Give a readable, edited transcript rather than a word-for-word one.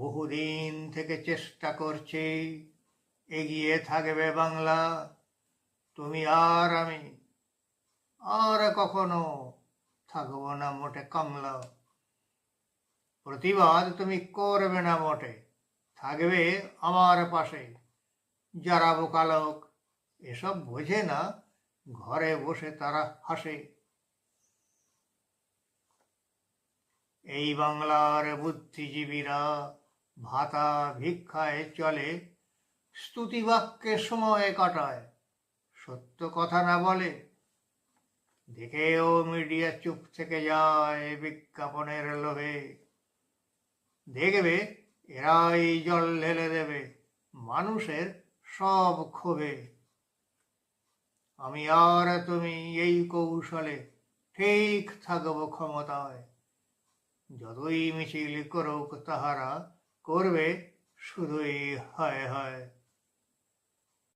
বহুদিন থেকে চেষ্টা করছি, এগিয়ে থাকবে বাংলা, তুমি আর আমি আর কখনো থাকবো না মোটে কাংলা। প্রতিবাদ তুমি করবে না মোটে, থাকবে আমার পাশে। যারা বোকা লোক এসব বোঝে না, ঘরে বসে তারা হাসে। এই বাংলার বুদ্ধিজীবীরা ভাতা ভিক্ষায় চলে, স্তুতি বাক্যে সময় কাটায়, সত্য কথা না বলে। দেখেও মিডিয়া চুপ থেকে যায় বিজ্ঞাপনের লোভে। দেখবে এরাই জল ঢেলে দেবে মানুষের সব ক্ষোভে। আমি আর তুমি এই কৌশলে ঠিক থাকবো ক্ষমতায়। যতই মিছিল করুক তাহারা, করবে শুধুই হায় হায়।